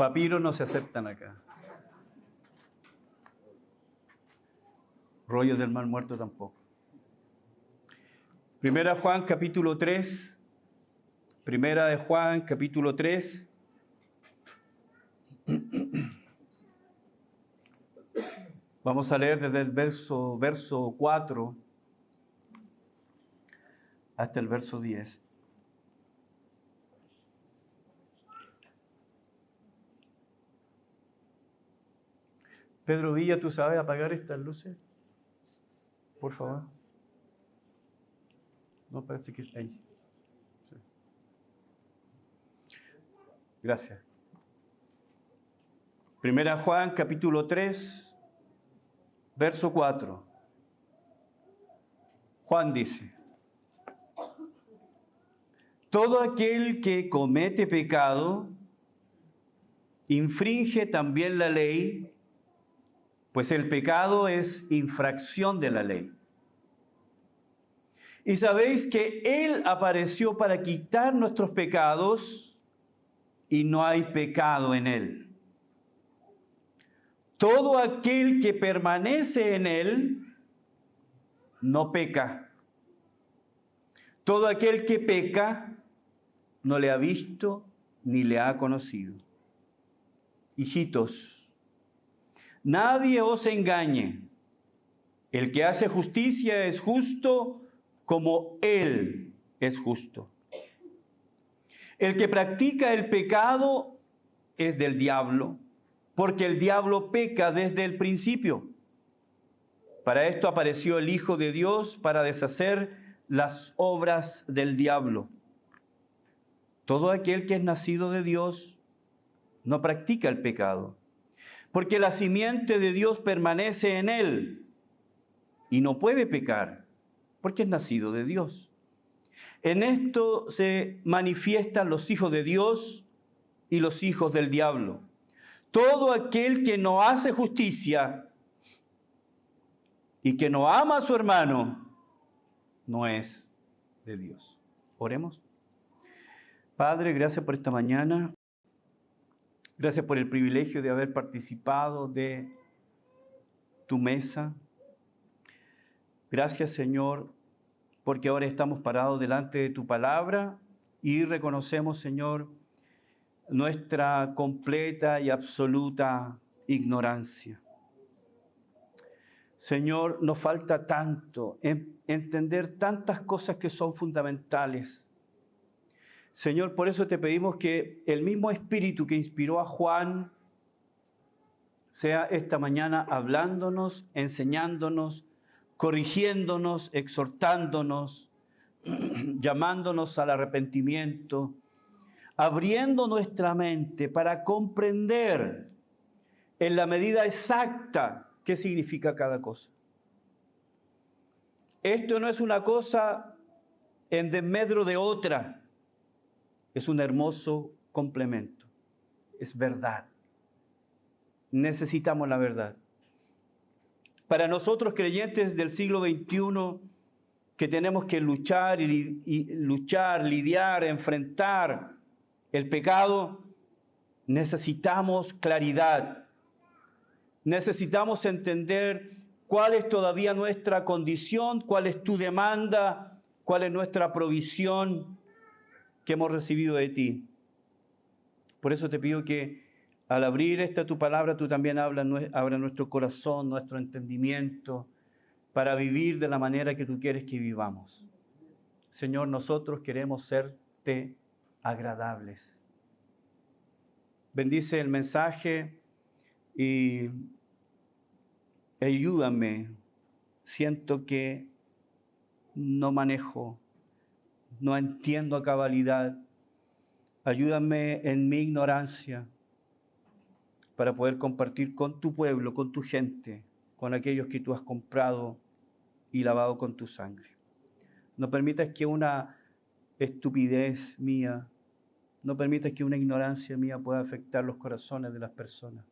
Papiros no se aceptan acá. Rollos del mal muerto tampoco. Primera de Juan, capítulo 3. Primera de Juan, capítulo 3. Vamos a leer desde el verso 4 hasta el verso 10. Pedro Villa, ¿tú sabes apagar estas luces? Por favor. No, parece que ahí. Sí. Gracias. Primera Juan, capítulo 3, verso 4. Juan dice: todo aquel que comete pecado infringe también la ley, pues el pecado es infracción de la ley. Y sabéis que Él apareció para quitar nuestros pecados y no hay pecado en Él. Todo aquel que permanece en Él no peca. Todo aquel que peca no le ha visto ni le ha conocido. Hijitos, nadie os engañe. El que hace justicia es justo como Él es justo. El que practica el pecado es del diablo, porque el diablo peca desde el principio. Para esto apareció el Hijo de Dios, para deshacer las obras del diablo. Todo aquel que es nacido de Dios no practica el pecado, porque la simiente de Dios permanece en él y no puede pecar, porque es nacido de Dios. En esto se manifiestan los hijos de Dios y los hijos del diablo. Todo aquel que no hace justicia y que no ama a su hermano no es de Dios. Oremos. Padre, gracias por esta mañana. Gracias por el privilegio de haber participado de tu mesa. Gracias, Señor, porque ahora estamos parados delante de tu palabra y reconocemos, Señor, nuestra completa y absoluta ignorancia. Señor, nos falta tanto entender tantas cosas que son fundamentales. Señor, por eso te pedimos que el mismo Espíritu que inspiró a Juan sea esta mañana hablándonos, enseñándonos, corrigiéndonos, exhortándonos, llamándonos al arrepentimiento, abriendo nuestra mente para comprender en la medida exacta qué significa cada cosa. Esto no es una cosa en desmedro de otra. Es un hermoso complemento. Es verdad. Necesitamos la verdad. Para nosotros creyentes del siglo XXI, que tenemos que luchar, lidiar, enfrentar el pecado, necesitamos claridad. Necesitamos entender cuál es todavía nuestra condición, cuál es tu demanda, cuál es nuestra provisión que hemos recibido de ti. Por eso te pido que al abrir esta tu palabra, tú también abra nuestro corazón, nuestro entendimiento, para vivir de la manera que tú quieres que vivamos. Señor, nosotros queremos serte agradables. Bendice el mensaje y ayúdame. Siento que no manejo, no entiendo a cabalidad. Ayúdame en mi ignorancia para poder compartir con tu pueblo, con tu gente, con aquellos que tú has comprado y lavado con tu sangre. No permitas que una estupidez mía, no permitas que una ignorancia mía pueda afectar los corazones de las personas.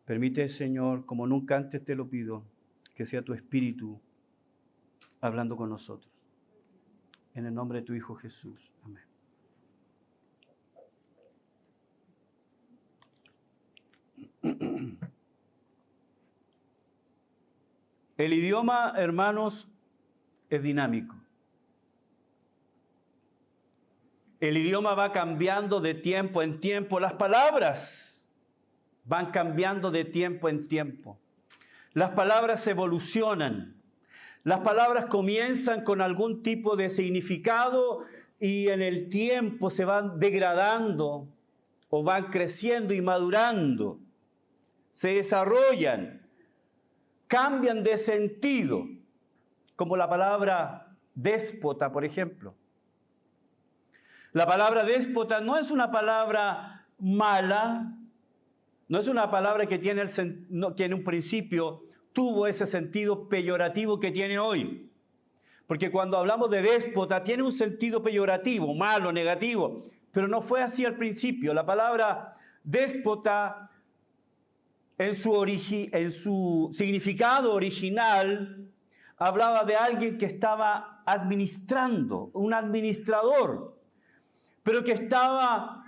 Permite, Señor, como nunca antes te lo pido, que sea tu Espíritu hablando con nosotros. En el nombre de tu Hijo Jesús. Amén. El idioma, hermanos, es dinámico. El idioma va cambiando de tiempo en tiempo. Las palabras van cambiando de tiempo en tiempo. Las palabras evolucionan. Las palabras comienzan con algún tipo de significado y en el tiempo se van degradando o van creciendo y madurando. Se desarrollan, cambian de sentido, como la palabra déspota, por ejemplo. La palabra déspota no es una palabra mala, no es una palabra que en un principio tuvo ese sentido peyorativo que tiene hoy. Porque cuando hablamos de déspota tiene un sentido peyorativo, malo, negativo, pero no fue así al principio. La palabra déspota en su significado original hablaba de alguien que estaba administrando, un administrador, pero que estaba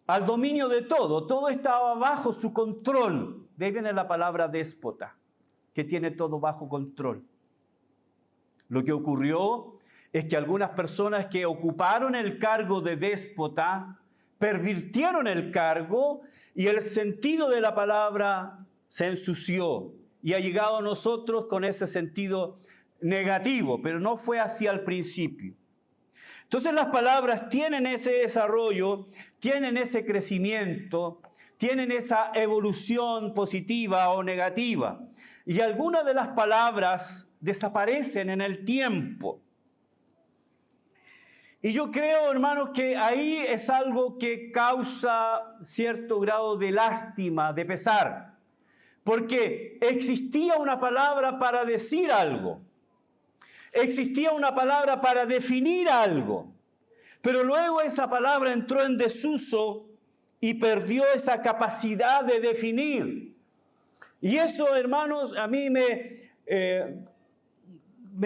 al dominio de todo estaba bajo su control. De ahí viene la palabra déspota, que tiene todo bajo control. Lo que ocurrió es que algunas personas que ocuparon el cargo de déspota pervirtieron el cargo y el sentido de la palabra se ensució y ha llegado a nosotros con ese sentido negativo, pero no fue así al principio. Entonces las palabras tienen ese desarrollo, tienen ese crecimiento, tienen esa evolución positiva o negativa. Y algunas de las palabras desaparecen en el tiempo. Y yo creo, hermanos, que ahí es algo que causa cierto grado de lástima, de pesar. Porque existía una palabra para decir algo. Existía una palabra para definir algo. Pero luego esa palabra entró en desuso y perdió esa capacidad de definir. Y eso, hermanos, a mí me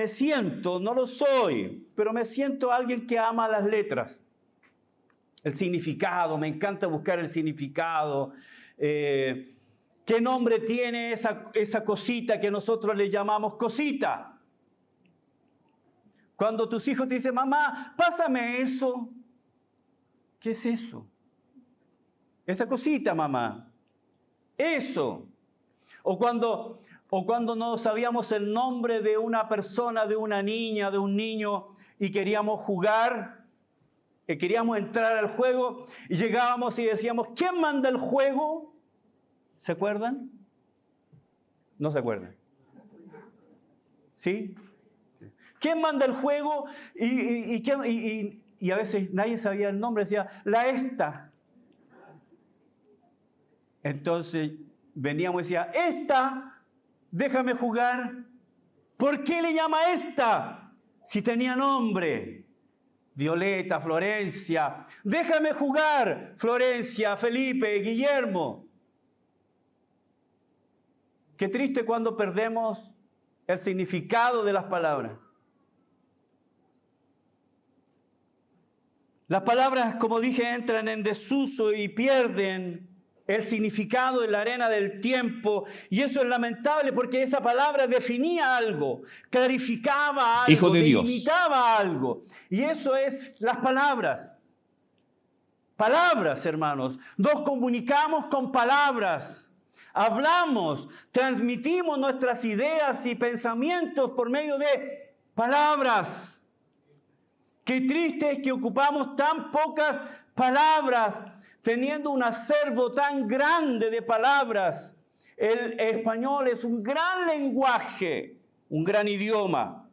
siento, no lo soy, pero me siento alguien que ama las letras. El significado, me encanta buscar el significado. ¿Qué nombre tiene esa cosita que nosotros le llamamos cosita? Cuando tus hijos te dicen, mamá, pásame eso. ¿Qué es eso? Esa cosita, mamá. Eso. O cuando no sabíamos el nombre de una persona, de una niña, de un niño, y queríamos jugar, queríamos entrar al juego, y llegábamos y decíamos, ¿quién manda el juego? ¿Se acuerdan? ¿No se acuerdan? ¿Sí? ¿Quién manda el juego? Y a veces nadie sabía el nombre, decía, la esta. Entonces veníamos y decía, esta, déjame jugar. ¿Por qué le llama esta? Si tenía nombre. Violeta, Florencia. Déjame jugar, Florencia, Felipe, Guillermo. Qué triste cuando perdemos el significado de las palabras. Las palabras, como dije, entran en desuso y pierden el significado en la arena del tiempo. Y eso es lamentable porque esa palabra definía algo, clarificaba algo, Hijo de Dios. delimitaba algo. Y eso es las palabras. Palabras, hermanos. Nos comunicamos con palabras. Hablamos, transmitimos nuestras ideas y pensamientos por medio de palabras. Qué triste es que ocupamos tan pocas palabras, teniendo un acervo tan grande de palabras. El español es un gran lenguaje, un gran idioma,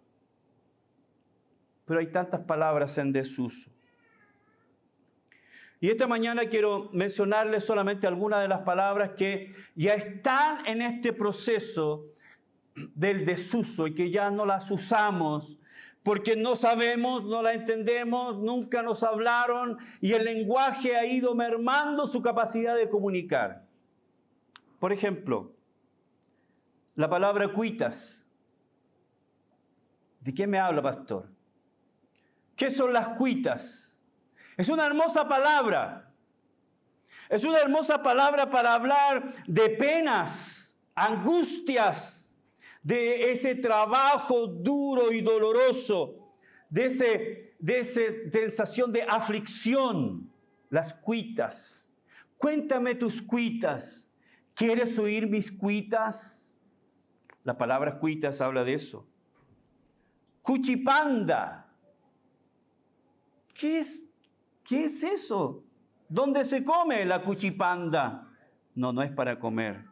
pero hay tantas palabras en desuso. Y esta mañana quiero mencionarles solamente algunas de las palabras que ya están en este proceso del desuso y que ya no las usamos porque no sabemos, no la entendemos, nunca nos hablaron y el lenguaje ha ido mermando su capacidad de comunicar. Por ejemplo, la palabra cuitas. ¿De qué me habla, pastor? ¿Qué son las cuitas? Es una hermosa palabra. Es una hermosa palabra para hablar de penas, angustias, de ese trabajo duro y doloroso, de esa sensación de aflicción, las cuitas. Cuéntame tus cuitas. ¿Quieres oír mis cuitas? La palabra cuitas habla de eso. Cuchipanda. ¿Qué es eso? ¿Dónde se come la cuchipanda? No, no es para comer,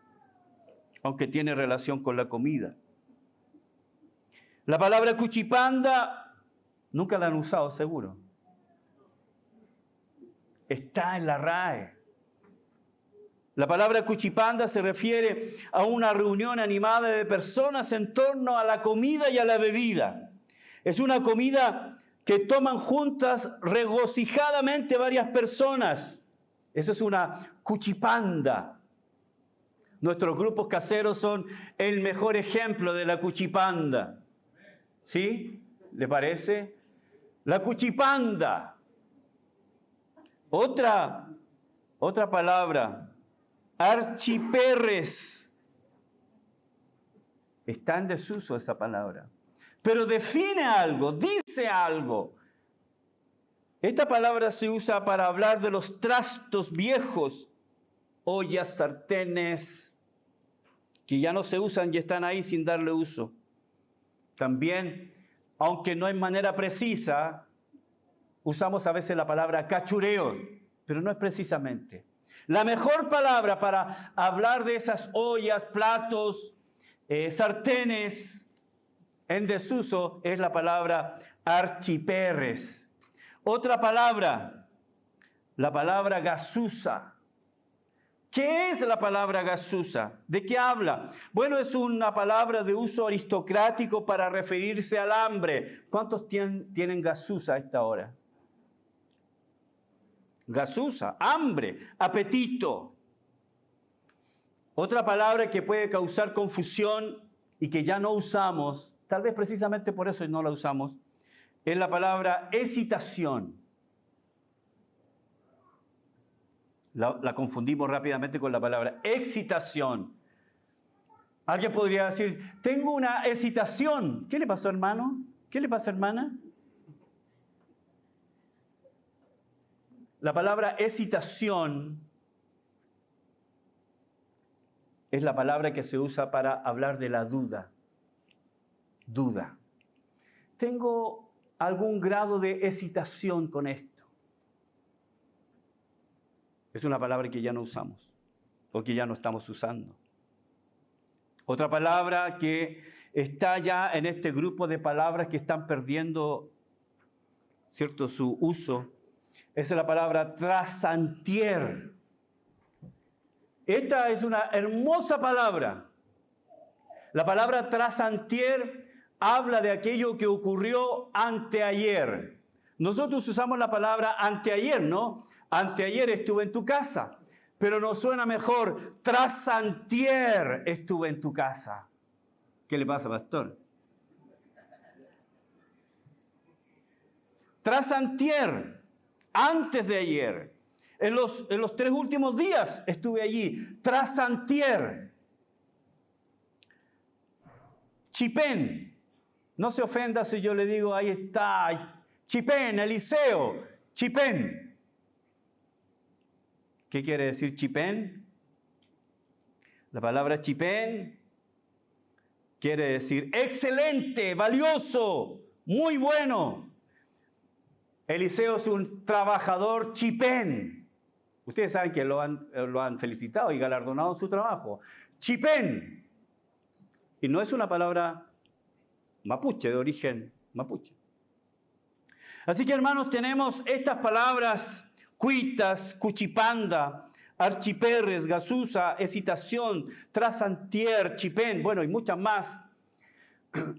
aunque tiene relación con la comida. La palabra cuchipanda, nunca la han usado seguro. Está en la RAE. La palabra cuchipanda se refiere a una reunión animada de personas en torno a la comida y a la bebida. Es una comida que toman juntas regocijadamente varias personas. Eso es una cuchipanda. Nuestros grupos caseros son el mejor ejemplo de la cuchipanda. ¿Sí? ¿Le parece? La cuchipanda. Otra palabra, archiperres. Está en desuso esa palabra, pero define algo, dice algo. Esta palabra se usa para hablar de los trastos viejos, ollas, sartenes, que ya no se usan y están ahí sin darle uso. También, aunque no en manera precisa, usamos a veces la palabra cachureo, pero no es precisamente. La mejor palabra para hablar de esas ollas, platos, sartenes en desuso es la palabra archiperres. Otra palabra, la palabra gasusa. ¿Qué es la palabra gasusa? ¿De qué habla? Bueno, es una palabra de uso aristocrático para referirse al hambre. ¿Cuántos tienen gasusa a esta hora? Gasusa, hambre, apetito. Otra palabra que puede causar confusión y que ya no usamos, tal vez precisamente por eso no la usamos, es la palabra excitación. La confundimos rápidamente con la palabra excitación. Alguien podría decir, tengo una excitación. ¿Qué le pasó, hermano? ¿Qué le pasa, hermana? La palabra excitación es la palabra que se usa para hablar de la duda. Duda. Tengo algún grado de excitación con esto. Es una palabra que ya no usamos o que ya no estamos usando. Otra palabra que está ya en este grupo de palabras que están perdiendo, ¿cierto?, su uso, es la palabra trasantier. Esta es una hermosa palabra. La palabra trasantier habla de aquello que ocurrió anteayer. Nosotros usamos la palabra anteayer, ¿no? Anteayer estuve en tu casa, pero nos suena mejor, trasantier estuve en tu casa. ¿Qué le pasa, pastor? Trasantier, antes de ayer. En los 3 últimos días estuve allí. Trasantier. Chipén. No se ofenda si yo le digo, ahí está. Chipén, Eliseo. Chipén. ¿Qué quiere decir chipén? La palabra chipén quiere decir excelente, valioso, muy bueno. Eliseo es un trabajador chipén. Ustedes saben que lo han felicitado y galardonado su trabajo. Chipén. Y no es una palabra mapuche, de origen mapuche. Así que, hermanos, tenemos estas palabras: cuitas, cuchipanda, archiperres, gasusa, excitación, trasantier, chipén, bueno, y muchas más,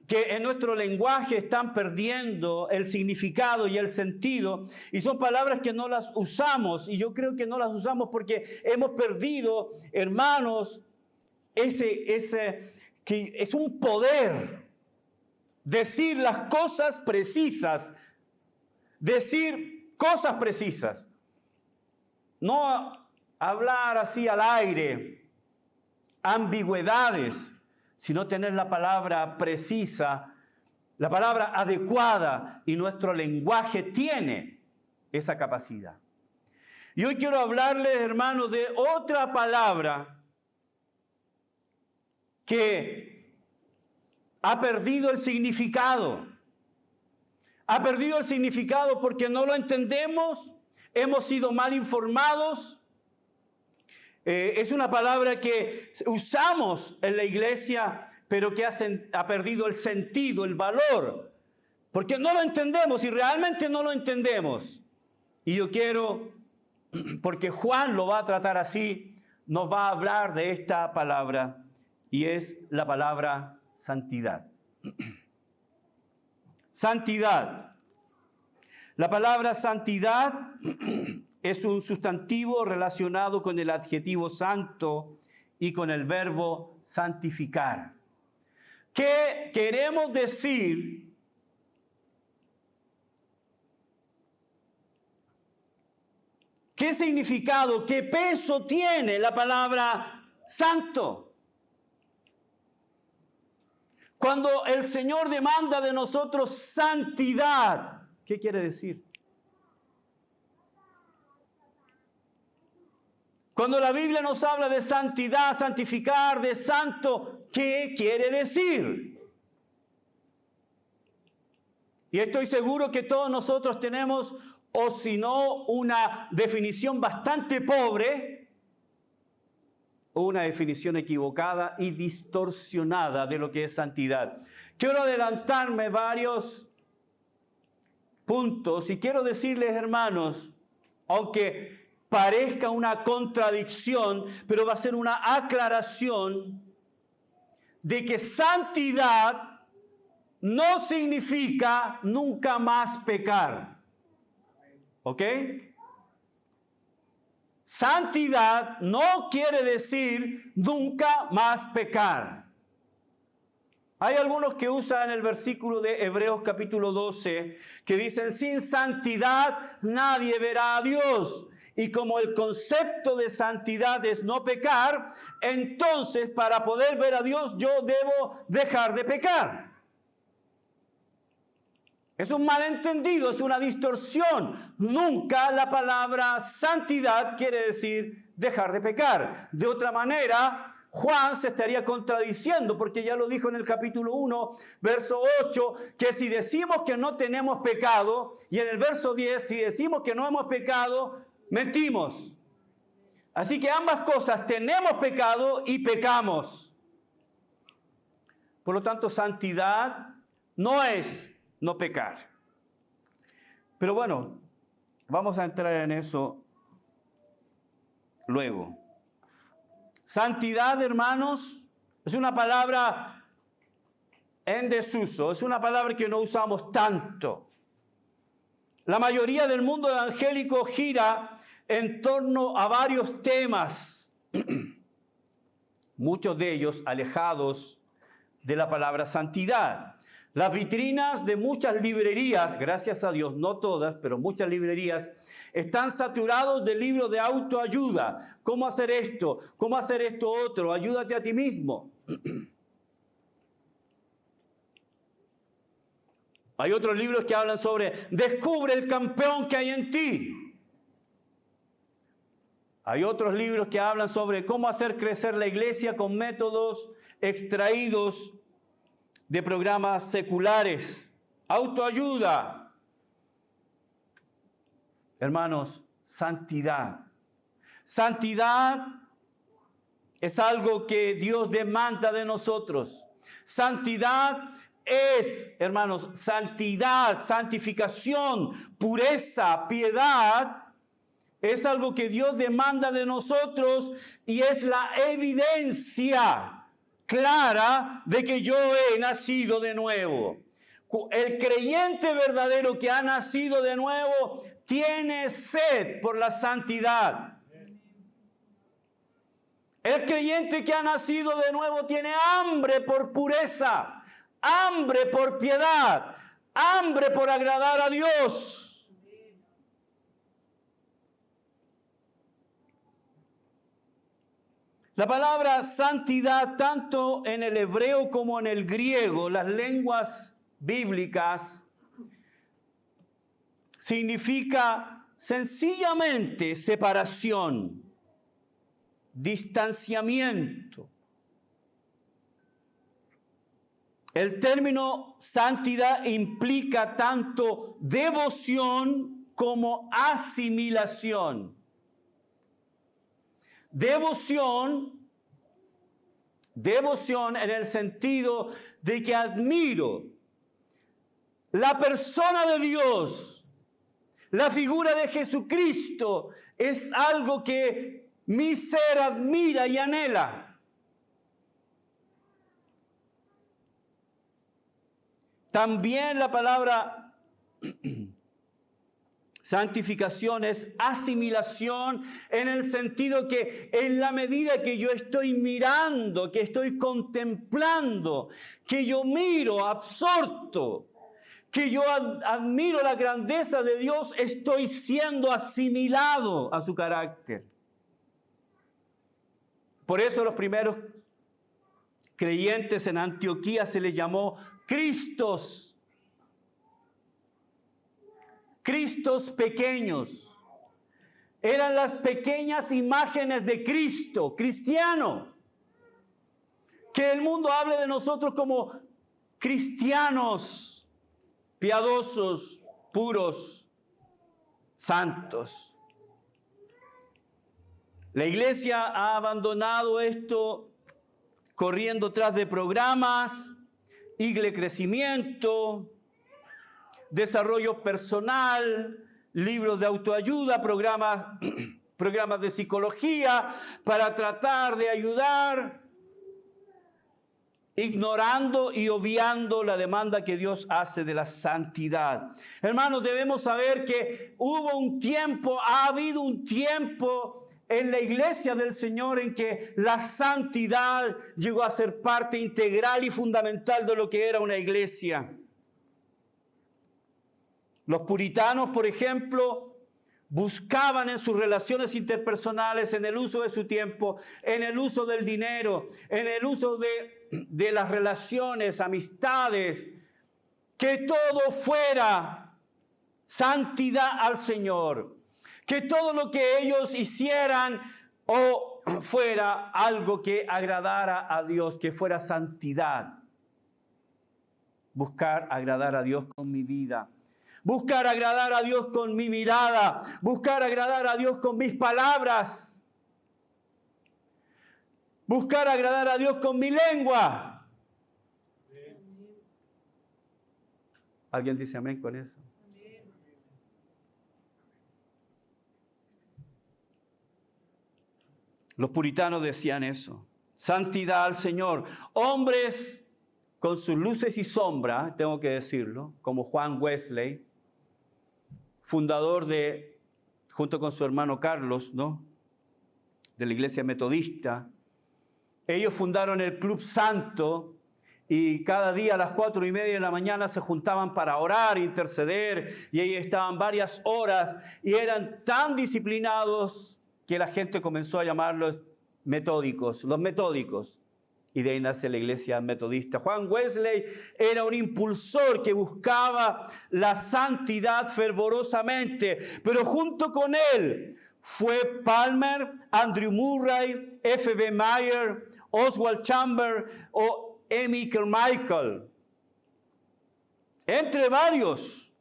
que en nuestro lenguaje están perdiendo el significado y el sentido, y son palabras que no las usamos, y yo creo que no las usamos porque hemos perdido, hermanos, ese que es un poder, decir las cosas precisas, decir cosas precisas, no hablar así al aire, ambigüedades, sino tener la palabra precisa, la palabra adecuada, y nuestro lenguaje tiene esa capacidad. Y hoy quiero hablarles, hermanos, de otra palabra que ha perdido el significado. Ha perdido el significado porque no lo entendemos, hemos sido mal informados. Es una palabra que usamos en la iglesia, pero que ha perdido el sentido, el valor, porque no lo entendemos y realmente no lo entendemos. Y yo quiero, porque Juan lo va a tratar así, nos va a hablar de esta palabra, y es la palabra santidad. Santidad. La palabra santidad es un sustantivo relacionado con el adjetivo santo y con el verbo santificar. ¿Qué queremos decir? ¿Qué significado, qué peso tiene la palabra santo? Cuando el Señor demanda de nosotros santidad, ¿qué quiere decir? Cuando la Biblia nos habla de santidad, santificar, de santo, ¿qué quiere decir? Y estoy seguro que todos nosotros tenemos, o si no, una definición bastante pobre, o una definición equivocada y distorsionada de lo que es santidad. Quiero adelantarme varios puntos y quiero decirles, hermanos, aunque parezca una contradicción, pero va a ser una aclaración de que santidad no significa nunca más pecar. ¿Ok? Santidad no quiere decir nunca más pecar. Hay algunos que usan el versículo de Hebreos capítulo 12 que dicen: sin santidad nadie verá a Dios. Y como el concepto de santidad es no pecar, entonces para poder ver a Dios yo debo dejar de pecar. Es un malentendido, es una distorsión. Nunca la palabra santidad quiere decir dejar de pecar. De otra manera, Juan se estaría contradiciendo, porque ya lo dijo en el capítulo 1, verso 8, que si decimos que no tenemos pecado, y en el verso 10, si decimos que no hemos pecado, mentimos. Así que ambas cosas, tenemos pecado y pecamos. Por lo tanto, santidad no es no pecar. Pero bueno, vamos a entrar en eso luego. Santidad, hermanos, es una palabra en desuso, es una palabra que no usamos tanto. La mayoría del mundo evangélico gira en torno a varios temas, muchos de ellos alejados de la palabra santidad. Las vitrinas de muchas librerías, gracias a Dios, no todas, pero muchas librerías, están saturados de libros de autoayuda. ¿Cómo hacer esto? ¿Cómo hacer esto otro? Ayúdate a ti mismo. Hay otros libros que hablan sobre descubre el campeón que hay en ti. Hay otros libros que hablan sobre cómo hacer crecer la iglesia con métodos extraídos de programas seculares. Autoayuda. Hermanos, santidad. Santidad es algo que Dios demanda de nosotros. Santidad es, hermanos, santidad, santificación, pureza, piedad. Es algo que Dios demanda de nosotros y es la evidencia clara de que yo he nacido de nuevo. El creyente verdadero que ha nacido de nuevo tiene sed por la santidad. El creyente que ha nacido de nuevo tiene hambre por pureza, hambre por piedad, hambre por agradar a Dios. La palabra santidad, tanto en el hebreo como en el griego, las lenguas bíblicas, significa sencillamente separación, distanciamiento. El término santidad implica tanto devoción como asimilación. Devoción en el sentido de que admiro la persona de Dios, la figura de Jesucristo, es algo que mi ser admira y anhela. También la palabra santificación es asimilación en el sentido que en la medida que yo estoy mirando, que estoy contemplando, que yo miro absorto, que yo admiro la grandeza de Dios, estoy siendo asimilado a su carácter. Por eso los primeros creyentes en Antioquía se les llamó Cristos. Cristos pequeños. Eran las pequeñas imágenes de Cristo, cristiano. Que el mundo hable de nosotros como cristianos, piadosos, puros, santos. La iglesia ha abandonado esto corriendo tras de programas, Iglesia Crecimiento, desarrollo personal, libros de autoayuda, programas de psicología para tratar de ayudar, ignorando y obviando la demanda que Dios hace de la santidad. Hermanos, debemos saber que ha habido un tiempo en la iglesia del Señor en que la santidad llegó a ser parte integral y fundamental de lo que era una iglesia. Los puritanos, por ejemplo, buscaban en sus relaciones interpersonales, en el uso de su tiempo, en el uso del dinero, en el uso de las relaciones, amistades, que todo fuera santidad al Señor, que todo lo que ellos hicieran o fuera algo que agradara a Dios, que fuera santidad. Buscar agradar a Dios con mi vida. Buscar agradar a Dios con mi mirada, buscar agradar a Dios con mis palabras, buscar agradar a Dios con mi lengua. ¿Alguien dice amén con eso? Los puritanos decían eso. Santidad al Señor. Hombres con sus luces y sombras, tengo que decirlo, como Juan Wesley, fundador junto con su hermano Carlos, ¿no?, de la iglesia metodista. Ellos fundaron el Club Santo y cada día a las 4:30 de la mañana se juntaban para orar, interceder, y ahí estaban varias horas y eran tan disciplinados que la gente comenzó a llamarlos metódicos, los metódicos. Y de ahí nace la iglesia metodista. Juan Wesley era un impulsor que buscaba la santidad fervorosamente, pero junto con él fue Palmer, Andrew Murray, F.B. Meyer, Oswald Chambers o Amy Carmichael, entre varios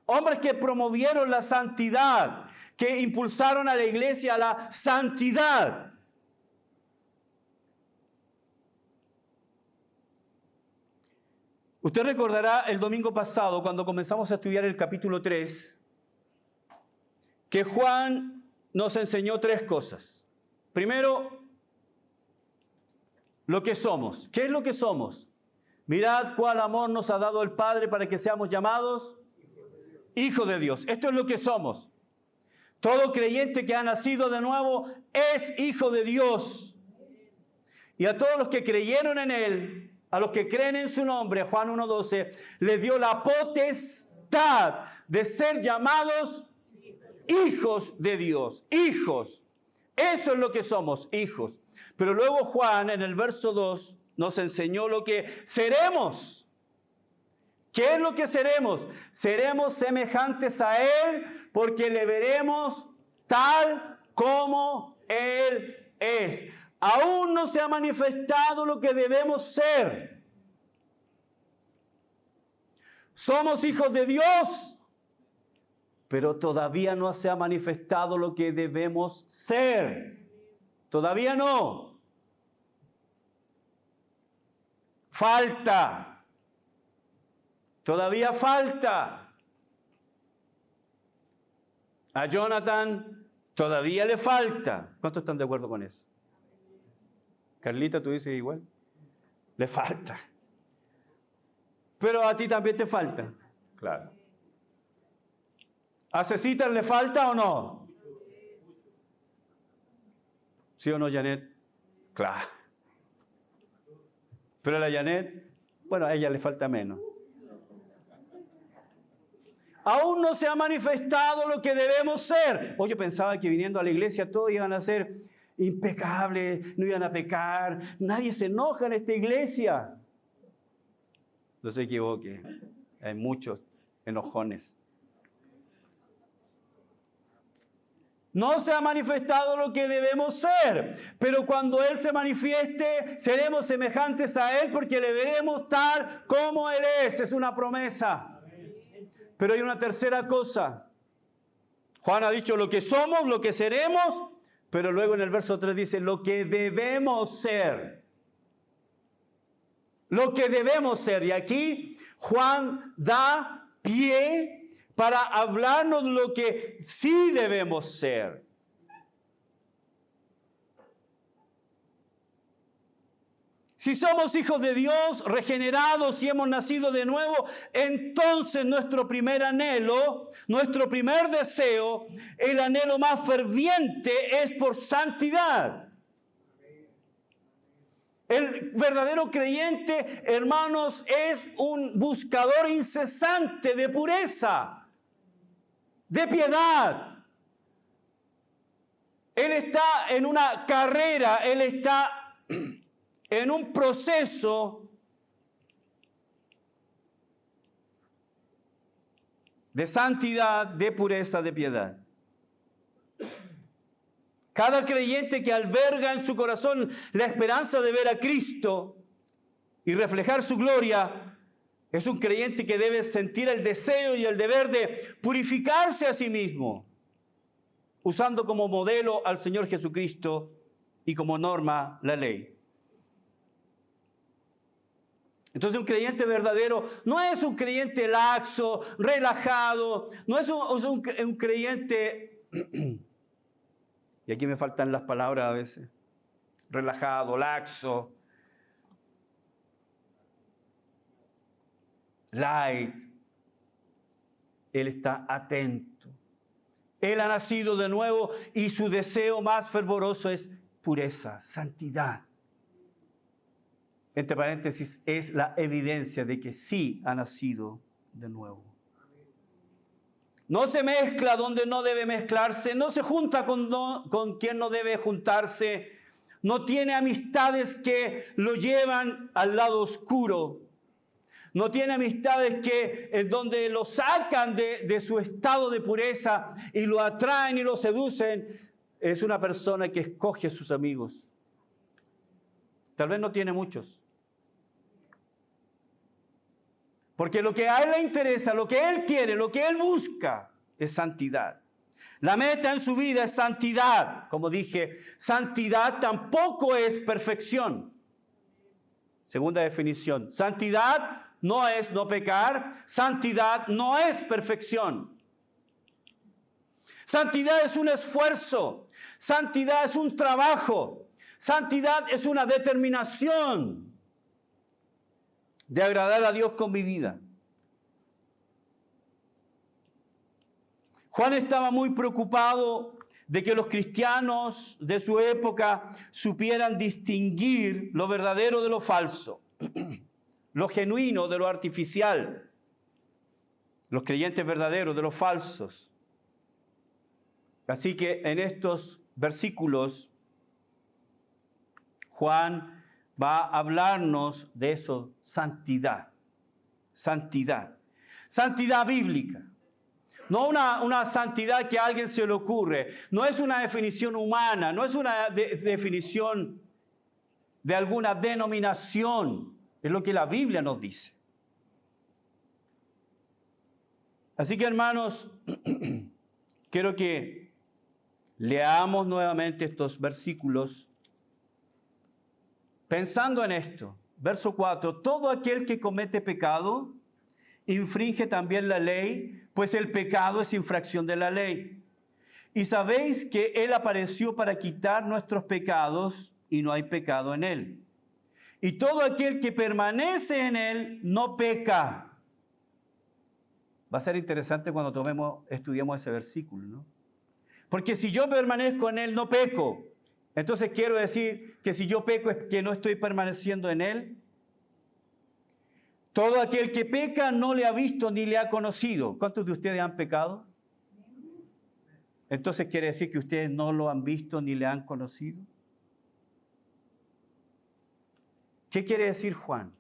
hombres que promovieron la santidad, que impulsaron a la iglesia a la santidad. Usted recordará el domingo pasado, cuando comenzamos a estudiar el capítulo 3, que Juan nos enseñó 3 cosas. Primero, lo que somos. ¿Qué es lo que somos? Mirad cuál amor nos ha dado el Padre para que seamos llamados hijos de Dios. Esto es lo que somos. Todo creyente que ha nacido de nuevo es hijo de Dios. Y a todos los que creyeron en Él, a los que creen en su nombre, Juan 1:12, les dio la potestad de ser llamados hijos de Dios. Hijos. Eso es lo que somos, hijos. Pero luego Juan en el verso 2 nos enseñó lo que seremos. ¿Qué es lo que seremos? Seremos semejantes a Él porque le veremos tal como Él es. Aún no se ha manifestado lo que debemos ser. Somos hijos de Dios, pero todavía no se ha manifestado lo que debemos ser. Todavía no. Falta. Todavía falta. A Jonathan todavía le falta. ¿Cuántos están de acuerdo con eso? Carlita, ¿tú dices igual? Le falta. Pero a ti también te falta. Claro. ¿A Cecitar le falta o no? ¿Sí o no, Janet? Claro. Pero a la Janet, bueno, a ella le falta menos. Aún no se ha manifestado lo que debemos ser. Yo pensaba que viniendo a la iglesia todos iban a ser impecables, no iban a pecar. Nadie se enoja en esta iglesia. No se equivoque, hay muchos enojones. No se ha manifestado lo que debemos ser, pero cuando Él se manifieste, seremos semejantes a Él porque le veremos tal como Él es. Es una promesa. Pero hay una tercera cosa. Juan ha dicho lo que somos, lo que seremos, pero luego en el verso 3 dice lo que debemos ser. Lo que debemos ser. Y aquí Juan da pie para hablarnos lo que sí debemos ser. Si somos hijos de Dios, regenerados y hemos nacido de nuevo, entonces nuestro primer anhelo, nuestro primer deseo, el anhelo más ferviente es por santidad. El verdadero creyente, hermanos, es un buscador incesante de pureza, de piedad. Él está en una carrera, él está en un proceso de santidad, de pureza, de piedad. Cada creyente que alberga en su corazón la esperanza de ver a Cristo y reflejar su gloria, es un creyente que debe sentir el deseo y el deber de purificarse a sí mismo, usando como modelo al Señor Jesucristo y como norma la ley. Entonces un creyente verdadero no es un creyente laxo, relajado, no es un creyente, y aquí me faltan las palabras a veces, relajado, laxo, light. Él está atento. Él ha nacido de nuevo y su deseo más fervoroso es pureza, santidad. Entre paréntesis, es la evidencia de que sí ha nacido de nuevo. No se mezcla donde no debe mezclarse, no se junta con quien no debe juntarse, no tiene amistades que lo llevan al lado oscuro, no tiene amistades en donde lo sacan de su estado de pureza y lo atraen y lo seducen. Es una persona que escoge a sus amigos. Tal vez no tiene muchos. Porque lo que a él le interesa, lo que él quiere, lo que él busca es santidad. La meta en su vida es santidad. Como dije, santidad tampoco es perfección. Segunda definición. Santidad no es no pecar. Santidad no es perfección. Santidad es un esfuerzo. Santidad es un trabajo. Santidad es una determinación de agradar a Dios con mi vida. Juan estaba muy preocupado de que los cristianos de su época supieran distinguir lo verdadero de lo falso, lo genuino de lo artificial, los creyentes verdaderos de los falsos. Así que en estos versículos, Juan va a hablarnos de eso, santidad. Santidad. Santidad bíblica. No una santidad que a alguien se le ocurre. No es una definición humana, no es una definición de alguna denominación. Es lo que la Biblia nos dice. Así que, hermanos, quiero que leamos nuevamente estos versículos pensando en esto. Verso 4, todo aquel que comete pecado infringe también la ley, pues el pecado es infracción de la ley. Y sabéis que Él apareció para quitar nuestros pecados y no hay pecado en Él. Y todo aquel que permanece en Él no peca. Va a ser interesante cuando estudiemos ese versículo, ¿no? Porque si yo permanezco en Él, no peco. Entonces quiero decir que si yo peco es que no estoy permaneciendo en Él. Todo aquel que peca no le ha visto ni le ha conocido. ¿Cuántos de ustedes han pecado? Entonces quiere decir que ustedes no lo han visto ni le han conocido. ¿Qué quiere decir Juan?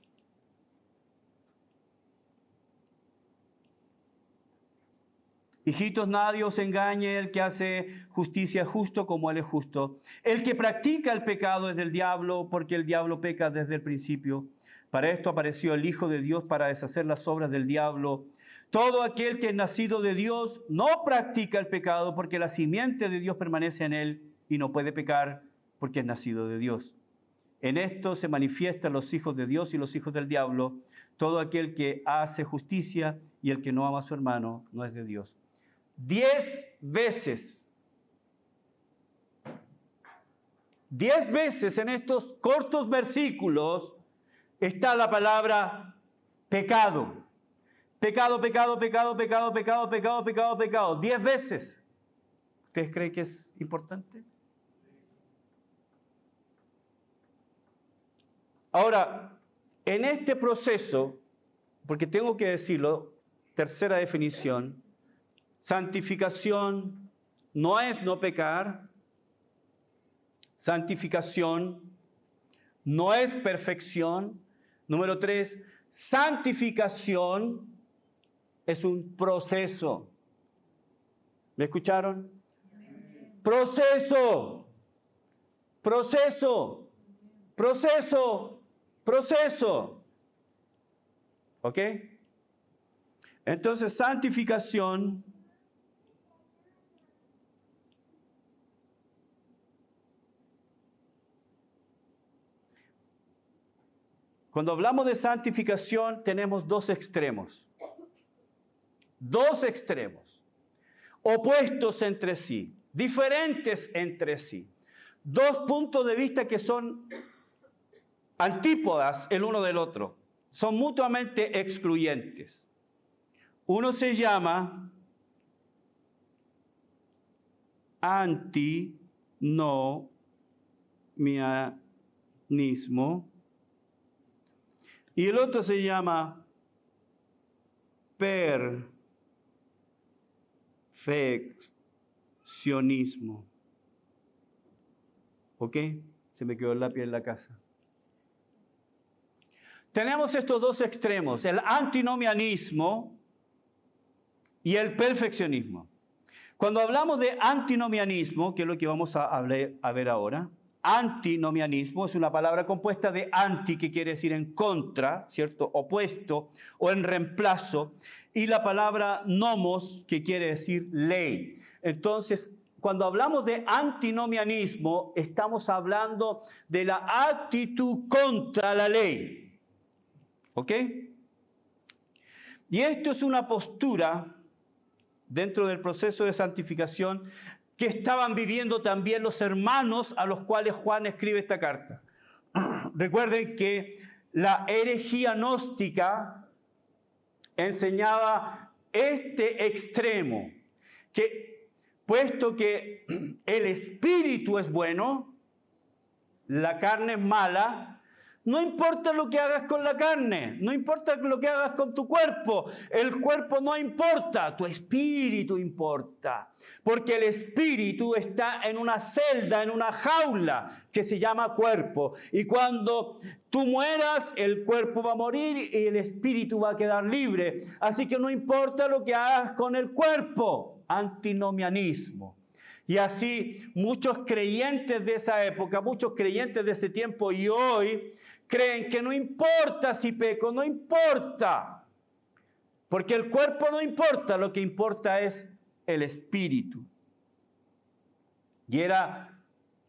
Hijitos, nadie os engañe, el que hace justicia es justo como Él es justo. El que practica el pecado es del diablo, porque el diablo peca desde el principio. Para esto apareció el Hijo de Dios, para deshacer las obras del diablo. Todo aquel que es nacido de Dios no practica el pecado, porque la simiente de Dios permanece en él y no puede pecar, porque es nacido de Dios. En esto se manifiestan los hijos de Dios y los hijos del diablo. Todo aquel que hace justicia y el que no ama a su hermano no es de Dios. 10 veces. 10 veces en estos cortos versículos está la palabra pecado. Pecado, pecado, pecado, pecado, pecado, pecado, pecado, pecado. 10 veces. ¿Ustedes creen que es importante? Ahora, en este proceso, porque tengo que decirlo, tercera definición, santificación no es no pecar. Santificación no es perfección. Número 3, santificación es un proceso. ¿Me escucharon? Proceso, proceso, proceso, proceso. ¿Ok? Entonces, santificación cuando hablamos de santificación tenemos dos extremos. Dos extremos. Opuestos entre sí. Diferentes entre sí. Dos puntos de vista que son antípodas el uno del otro. Son mutuamente excluyentes. Uno se llama antinomianismo y el otro se llama perfeccionismo. ¿Ok? Se me quedó el lápiz en la casa. Tenemos estos dos extremos, el antinomianismo y el perfeccionismo. Cuando hablamos de antinomianismo, que es lo que vamos a ver ahora, antinomianismo es una palabra compuesta de anti, que quiere decir en contra, ¿cierto? Opuesto o en reemplazo, y la palabra nomos, que quiere decir ley. Entonces, cuando hablamos de antinomianismo, estamos hablando de la actitud contra la ley. ¿Ok? Y esto es una postura dentro del proceso de santificación que estaban viviendo también los hermanos a los cuales Juan escribe esta carta. Recuerden que la herejía gnóstica enseñaba este extremo, que puesto que el espíritu es bueno, la carne es mala, no importa lo que hagas con la carne, no importa lo que hagas con tu cuerpo, el cuerpo no importa, tu espíritu importa, porque el espíritu está en una celda, en una jaula que se llama cuerpo, y cuando tú mueras, el cuerpo va a morir y el espíritu va a quedar libre, así que no importa lo que hagas con el cuerpo, antinomianismo. Y así muchos creyentes de esa época, muchos creyentes de ese tiempo y hoy creen que no importa si peco, no importa. Porque el cuerpo no importa, lo que importa es el espíritu. Y era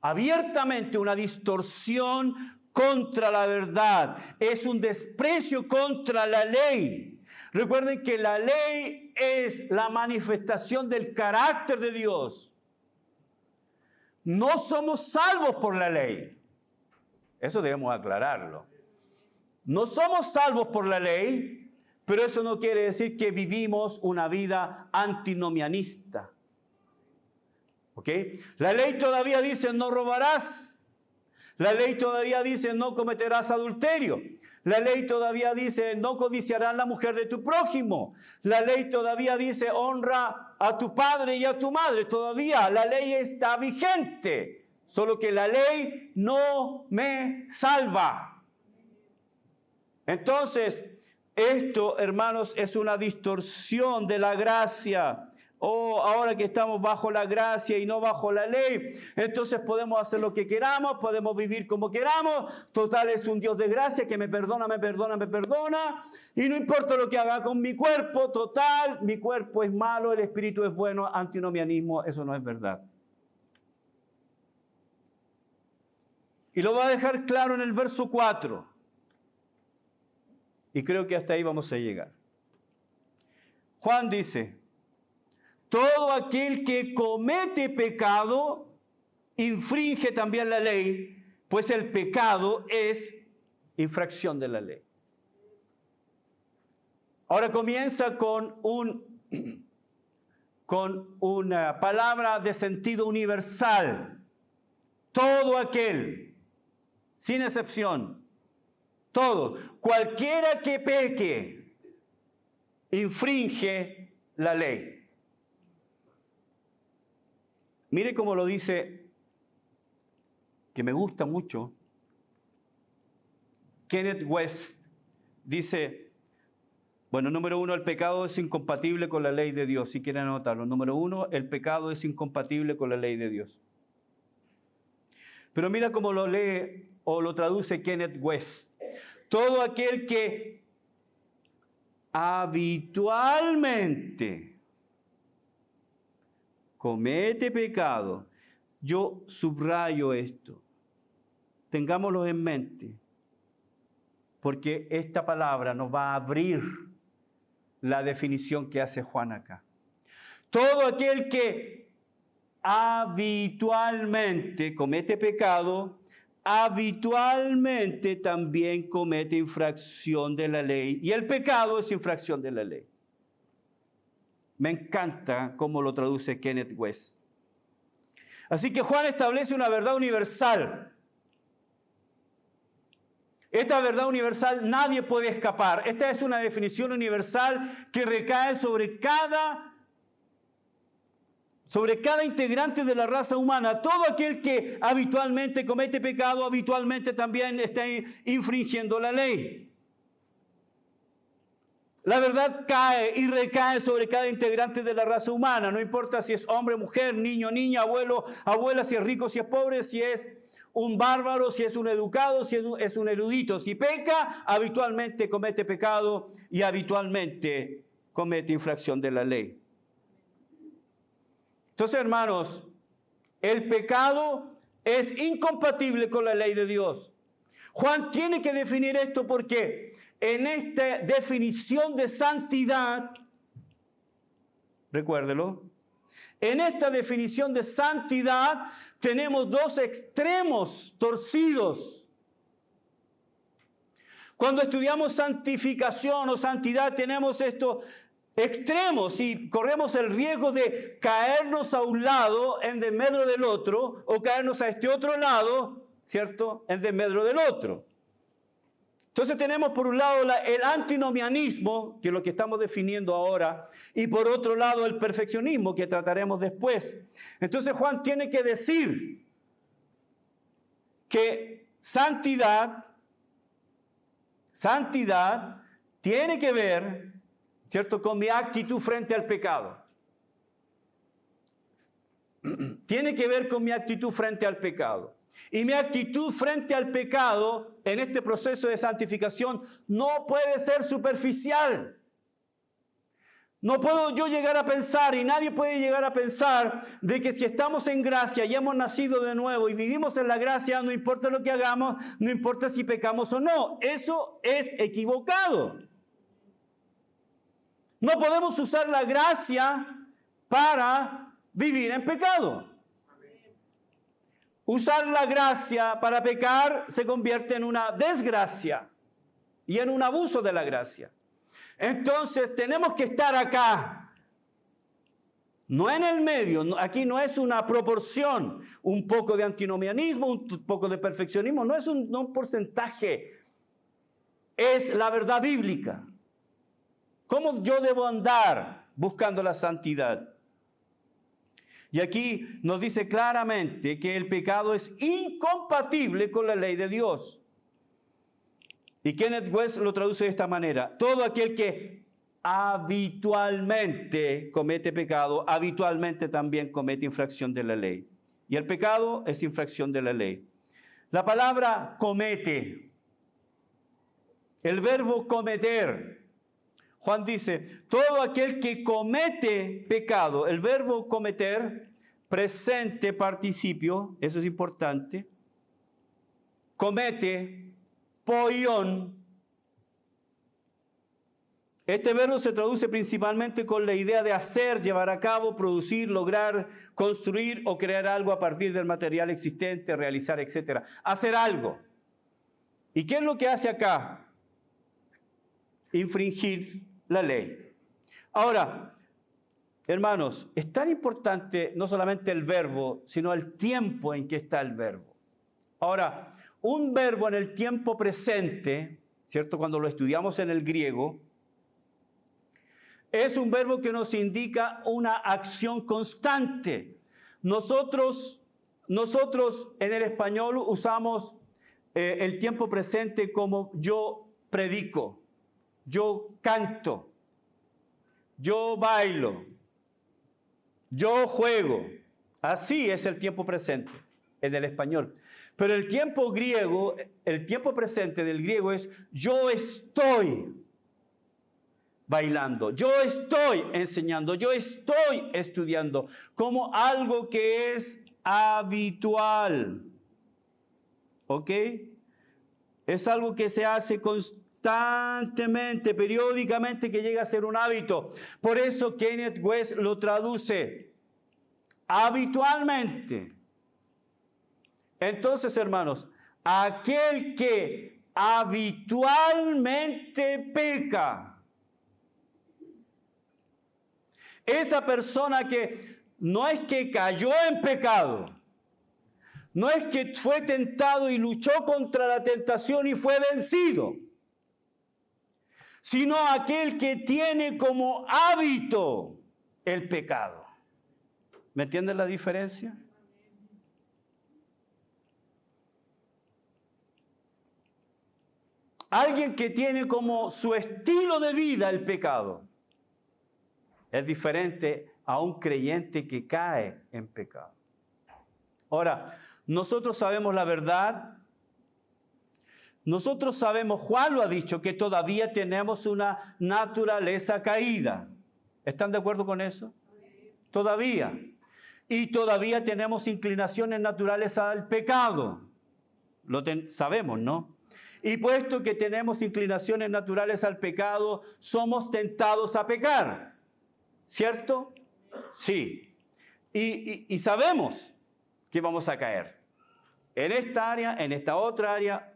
abiertamente una distorsión contra la verdad. Es un desprecio contra la ley. Recuerden que la ley es la manifestación del carácter de Dios. No somos salvos por la ley. Eso debemos aclararlo. No somos salvos por la ley, pero eso no quiere decir que vivimos una vida antinomianista. ¿Ok? La ley todavía dice no robarás. La ley todavía dice no cometerás adulterio. La ley todavía dice no codiciarás la mujer de tu prójimo. La ley todavía dice honra a tu padre y a tu madre. Todavía la ley está vigente. Solo que la ley no me salva. Entonces, esto, hermanos, es una distorsión de la gracia. Ahora que estamos bajo la gracia y no bajo la ley, entonces podemos hacer lo que queramos, podemos vivir como queramos. Total, es un Dios de gracia que me perdona. Y no importa lo que haga con mi cuerpo, total, mi cuerpo es malo, el espíritu es bueno. Antinomianismo, eso no es verdad. Y lo va a dejar claro en el verso 4. Y creo que hasta ahí vamos a llegar. Juan dice: todo aquel que comete pecado infringe también la ley, pues el pecado es infracción de la ley. Ahora comienza con una palabra de sentido universal. Todo aquel, sin excepción, todo, cualquiera que peque, infringe la ley. Mire cómo lo dice, que me gusta mucho, Kenneth West. Dice, bueno, número 1, el pecado es incompatible con la ley de Dios. Si quieren anotarlo. Número 1, el pecado es incompatible con la ley de Dios. Pero mira cómo lo lee o lo traduce Kenneth West. Todo aquel que habitualmente comete pecado. Yo subrayo esto. Tengámoslo en mente, porque esta palabra nos va a abrir la definición que hace Juan acá. Todo aquel que habitualmente comete pecado, habitualmente también comete infracción de la ley. Y el pecado es infracción de la ley. Me encanta cómo lo traduce Kenneth West. Así que Juan establece una verdad universal. Esta verdad universal nadie puede escapar. Esta es una definición universal que recae sobre cada integrante de la raza humana. Todo aquel que habitualmente comete pecado, habitualmente también está infringiendo la ley. La verdad cae y recae sobre cada integrante de la raza humana. No importa si es hombre, mujer, niño, niña, abuelo, abuela, si es rico, si es pobre, si es un bárbaro, si es un educado, si es un erudito. Si peca, habitualmente comete pecado y habitualmente comete infracción de la ley. Entonces, hermanos, el pecado es incompatible con la ley de Dios. Juan tiene que definir esto porque en esta definición de santidad, recuérdelo, en esta definición de santidad tenemos dos extremos torcidos. Cuando estudiamos santificación o santidad tenemos estos extremos y corremos el riesgo de caernos a un lado en desmedro del otro o caernos a este otro lado, ¿cierto?, en desmedro del otro. Entonces tenemos por un lado el antinomianismo, que es lo que estamos definiendo ahora, y por otro lado el perfeccionismo, que trataremos después. Entonces Juan tiene que decir que santidad tiene que ver, ¿cierto?, con mi actitud frente al pecado. Tiene que ver con mi actitud frente al pecado. Y mi actitud frente al pecado en este proceso de santificación no puede ser superficial. No puedo yo llegar a pensar, y nadie puede llegar a pensar, de que si estamos en gracia y hemos nacido de nuevo y vivimos en la gracia, no importa lo que hagamos, no importa si pecamos o no. Eso es equivocado. No podemos usar la gracia para vivir en pecado. Usar la gracia para pecar se convierte en una desgracia y en un abuso de la gracia. Entonces tenemos que estar acá, no en el medio. Aquí no es una proporción, un poco de antinomianismo, un poco de perfeccionismo, no es un porcentaje, es la verdad bíblica. ¿Cómo yo debo andar buscando la santidad? Y aquí nos dice claramente que el pecado es incompatible con la ley de Dios. Y Kenneth West lo traduce de esta manera: todo aquel que habitualmente comete pecado, habitualmente también comete infracción de la ley. Y el pecado es infracción de la ley. La palabra comete, el verbo cometer, Juan dice, todo aquel que comete pecado, el verbo cometer, presente participio, eso es importante, comete, poión. Este verbo se traduce principalmente con la idea de hacer, llevar a cabo, producir, lograr, construir o crear algo a partir del material existente, realizar, etc. Hacer algo. ¿Y qué es lo que hace acá? Infringir la ley. Ahora, hermanos, es tan importante no solamente el verbo, sino el tiempo en que está el verbo. Ahora, un verbo en el tiempo presente, ¿cierto?, cuando lo estudiamos en el griego, es un verbo que nos indica una acción constante. Nosotros en el español usamos el tiempo presente como yo predico, yo canto, yo bailo, yo juego. Así es el tiempo presente en el español. Pero el tiempo griego, el tiempo presente del griego es yo estoy bailando, yo estoy enseñando, yo estoy estudiando, como algo que es habitual. ¿Ok? Es algo que se hace constantemente, periódicamente, que llega a ser un hábito. Por eso Kenneth West lo traduce habitualmente. Entonces, hermanos, aquel que habitualmente peca, esa persona que no es que cayó en pecado, no es que fue tentado y luchó contra la tentación y fue vencido, sino aquel que tiene como hábito el pecado. ¿Me entienden la diferencia? Alguien que tiene como su estilo de vida el pecado es diferente a un creyente que cae en pecado. Ahora, nosotros sabemos la verdad. Nosotros sabemos, Juan lo ha dicho, que todavía tenemos una naturaleza caída. ¿Están de acuerdo con eso? Todavía. Y todavía tenemos inclinaciones naturales al pecado. Sabemos, ¿no? Y puesto que tenemos inclinaciones naturales al pecado, somos tentados a pecar. ¿Cierto? Sí. Y sabemos que vamos a caer. En esta área, en esta otra área.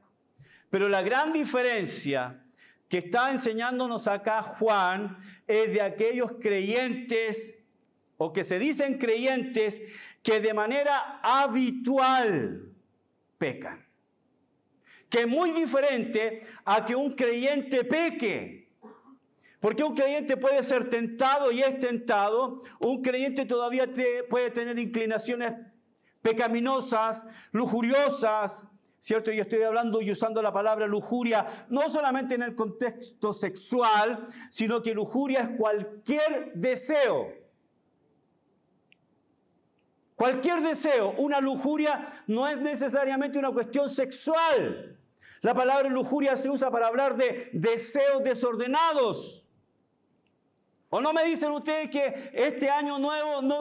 Pero la gran diferencia que está enseñándonos acá Juan es de aquellos creyentes o que se dicen creyentes que de manera habitual pecan. que es muy diferente a que un creyente peque. Porque un creyente puede ser tentado y es tentado. Un creyente todavía puede tener inclinaciones pecaminosas, lujuriosas, ¿cierto? Y estoy hablando y usando la palabra lujuria, no solamente en el contexto sexual, sino que lujuria es cualquier deseo. Cualquier deseo. Una lujuria no es necesariamente una cuestión sexual. La palabra lujuria se usa para hablar de deseos desordenados. ¿O no me dicen ustedes que este año nuevo no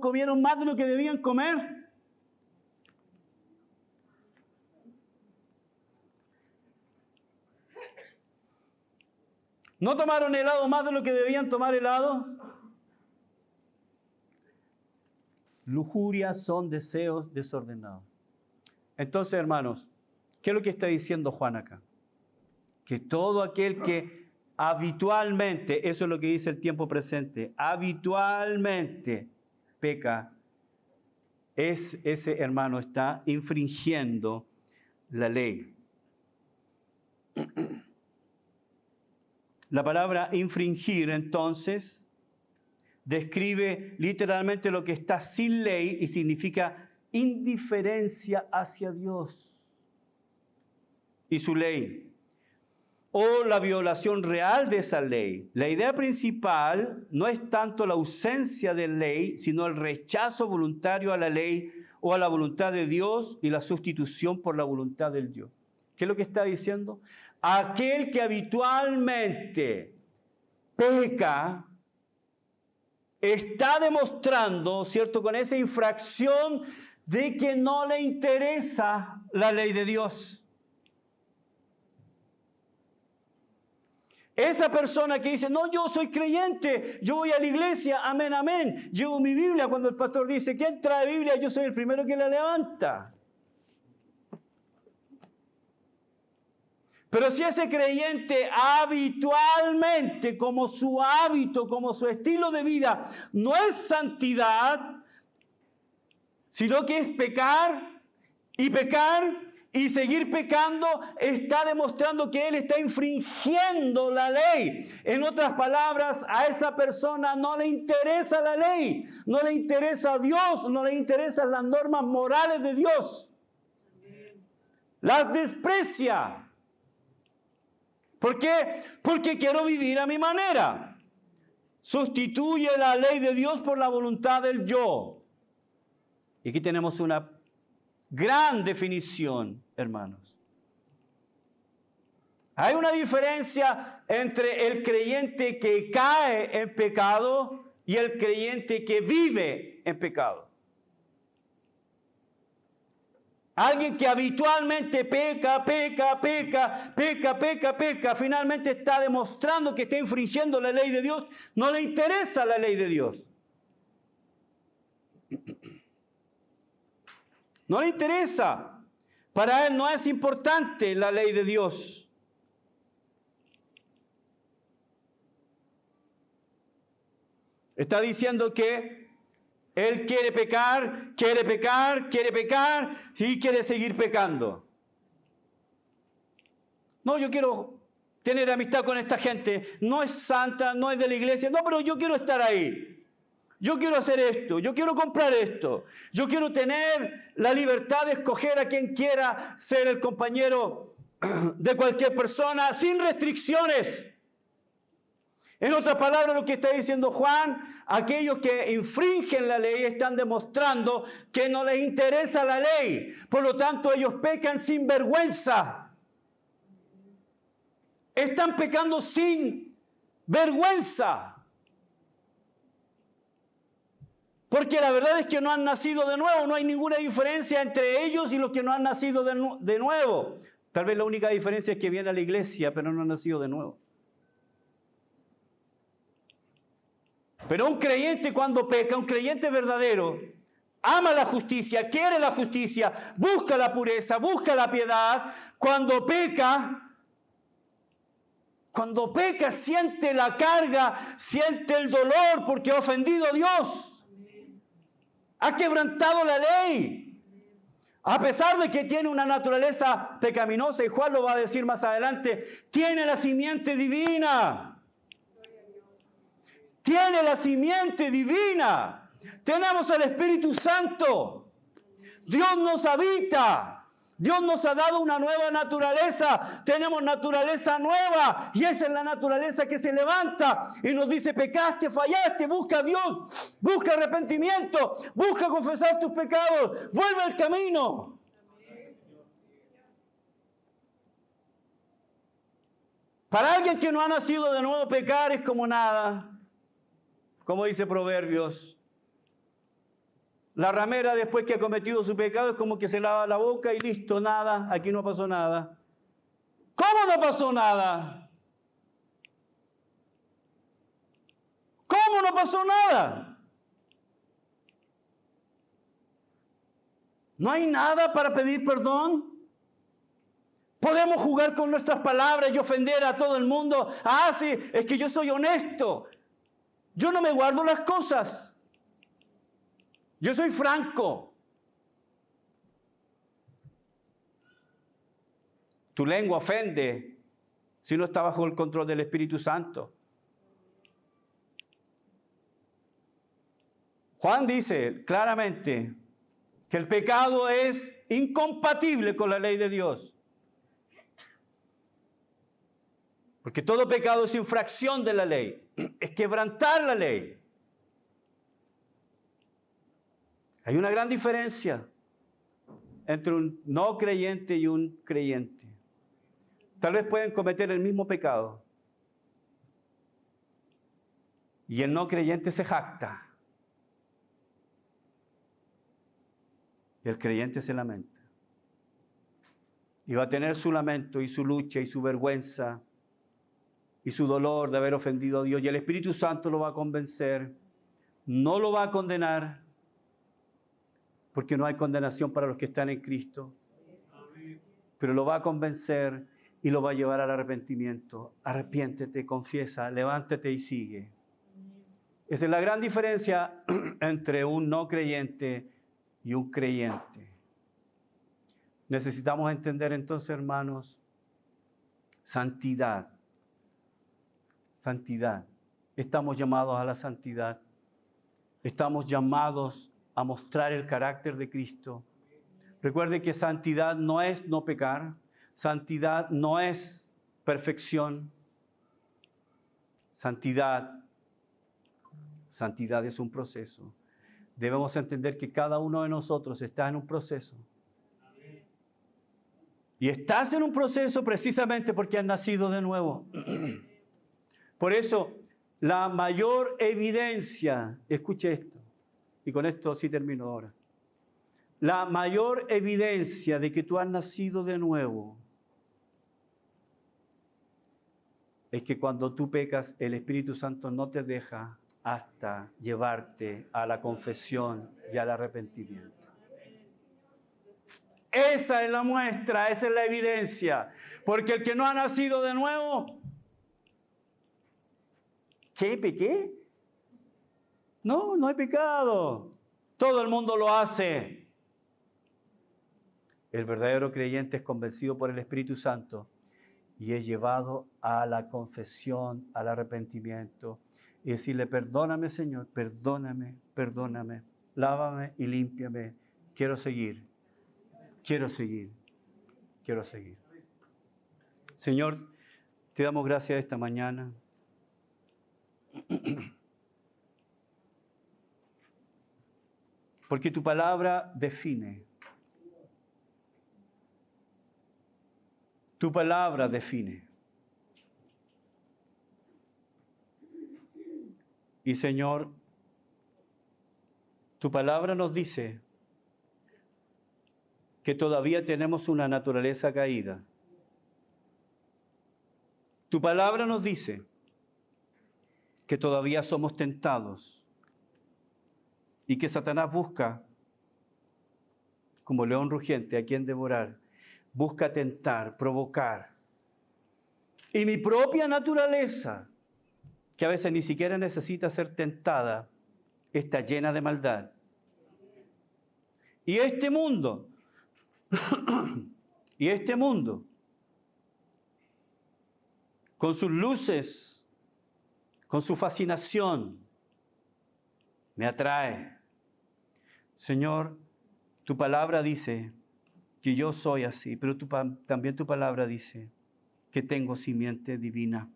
comieron más de lo que debían comer? ¿No tomaron helado más de lo que debían tomar helado? Lujuria son deseos desordenados. Entonces, hermanos, ¿qué es lo que está diciendo Juan acá? Que todo aquel que habitualmente, eso es lo que dice el tiempo presente, habitualmente peca, ese hermano está infringiendo la ley. La palabra infringir, entonces, describe literalmente lo que está sin ley y significa indiferencia hacia Dios y su ley, o la violación real de esa ley. La idea principal no es tanto la ausencia de ley, sino el rechazo voluntario a la ley o a la voluntad de Dios y la sustitución por la voluntad del yo. ¿Qué es lo que está diciendo? Aquel que habitualmente peca está demostrando, ¿cierto?, con esa infracción de que no le interesa la ley de Dios. Esa persona que dice, no, yo soy creyente, yo voy a la iglesia, amén, amén. Llevo mi Biblia cuando el pastor dice, ¿quién trae Biblia? Yo soy el primero que la levanta. Pero si ese creyente habitualmente, como su hábito, como su estilo de vida, no es santidad, sino que es pecar y seguir pecando, está demostrando que él está infringiendo la ley. En otras palabras, a esa persona no le interesa la ley, no le interesa a Dios, no le interesan las normas morales de Dios. Las desprecia. ¿Por qué? Porque quiero vivir a mi manera. Sustituye la ley de Dios por la voluntad del yo. Y aquí tenemos una gran definición, hermanos. Hay una diferencia entre el creyente que cae en pecado y el creyente que vive en pecado. Alguien que habitualmente peca, finalmente está demostrando que está infringiendo la ley de Dios. No le interesa la ley de Dios. No le interesa. Para él no es importante la ley de Dios. Está diciendo que él quiere pecar y quiere seguir pecando. No, yo quiero tener amistad con esta gente. No es santa, no es de la iglesia. No, pero yo quiero estar ahí. Yo quiero hacer esto, yo quiero comprar esto. Yo quiero tener la libertad de escoger a quien quiera ser el compañero de cualquier persona sin restricciones. En otras palabras, lo que está diciendo Juan, aquellos que infringen la ley están demostrando que no les interesa la ley. Por lo tanto, ellos pecan sin vergüenza. Están pecando sin vergüenza. Porque la verdad es que no han nacido de nuevo. No hay ninguna diferencia entre ellos y los que no han nacido de nuevo. Tal vez la única diferencia es que vienen a la iglesia, pero no han nacido de nuevo. Pero un creyente cuando peca, un creyente verdadero, ama la justicia, quiere la justicia, busca la pureza, busca la piedad. Cuando peca, siente la carga, siente el dolor porque ha ofendido a Dios. Ha quebrantado la ley. A pesar de que tiene una naturaleza pecaminosa, y Juan lo va a decir más adelante, tiene la simiente divina. Tiene la simiente divina. Tenemos el Espíritu Santo. Dios nos habita. Dios nos ha dado una nueva naturaleza. Tenemos naturaleza nueva. Y esa es la naturaleza que se levanta y nos dice: pecaste, fallaste, busca a Dios. Busca arrepentimiento. Busca confesar tus pecados. Vuelve al camino. Para alguien que no ha nacido de nuevo, pecar es como nada. Como dice Proverbios. La ramera, después que ha cometido su pecado, es como que se lava la boca y listo, nada, aquí no pasó nada. ¿Cómo no pasó nada? ¿Cómo no pasó nada? ¿No hay nada para pedir perdón? ¿Podemos jugar con nuestras palabras y ofender a todo el mundo? Ah, sí, es que yo soy honesto. Yo no me guardo las cosas. Yo soy franco. Tu lengua ofende si no está bajo el control del Espíritu Santo. Juan dice claramente que el pecado es incompatible con la ley de Dios. Porque todo pecado es infracción de la ley, es quebrantar la ley. Hay una gran diferencia entre un no creyente y un creyente. Tal vez pueden cometer el mismo pecado. Y el no creyente se jacta. Y el creyente se lamenta. Y va a tener su lamento y su lucha y su vergüenza y su dolor de haber ofendido a Dios. Y el Espíritu Santo lo va a convencer. No lo va a condenar. Porque no hay condenación para los que están en Cristo. Pero lo va a convencer y lo va a llevar al arrepentimiento. Arrepiéntete, confiesa, levántate y sigue. Esa es la gran diferencia entre un no creyente y un creyente. Necesitamos entender entonces, hermanos, santidad. Santidad. Estamos llamados a la santidad. Estamos llamados a mostrar el carácter de Cristo. Recuerde que santidad no es no pecar. Santidad no es perfección. Santidad es un proceso. Debemos entender que cada uno de nosotros está en un proceso. Y estás en un proceso precisamente porque has nacido de nuevo. Por eso, la mayor evidencia, escuche esto, y con esto sí termino ahora. La mayor evidencia de que tú has nacido de nuevo es que cuando tú pecas, el Espíritu Santo no te deja hasta llevarte a la confesión y al arrepentimiento. Esa es la muestra, esa es la evidencia. Porque el que no ha nacido de nuevo, ¿qué? ¿Pequé? No, no hay pecado. Todo el mundo lo hace. El verdadero creyente es convencido por el Espíritu Santo y es llevado a la confesión, al arrepentimiento y decirle: perdóname, Señor, perdóname, perdóname, lávame y límpiame. Quiero seguir, quiero seguir, quiero seguir. Señor, te damos gracias esta mañana. Porque tu palabra define. Tu palabra define. Y Señor, tu palabra nos dice que todavía tenemos una naturaleza caída. Tu palabra nos dice que todavía somos tentados y que Satanás busca, como león rugiente, a quien devorar. Busca tentar, provocar. Y mi propia naturaleza, que a veces ni siquiera necesita ser tentada, está llena de maldad. Y este mundo Y este mundo, con sus luces, con su fascinación, me atrae. Señor, tu palabra dice que yo soy así, pero también tu palabra dice que tengo simiente divina,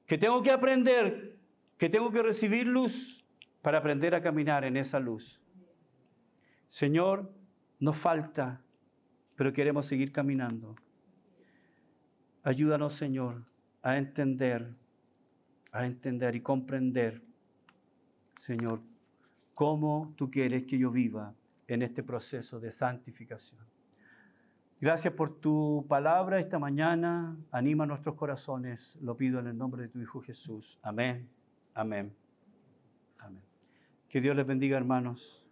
que tengo que aprender, que tengo que recibir luz para aprender a caminar en esa luz. Señor, nos falta, pero queremos seguir caminando. Ayúdanos, Señor, a entender y comprender, Señor, cómo tú quieres que yo viva en este proceso de santificación. Gracias por tu palabra esta mañana. Anima nuestros corazones. Lo pido en el nombre de tu Hijo Jesús. Amén. Amén. Amén. Que Dios les bendiga, hermanos.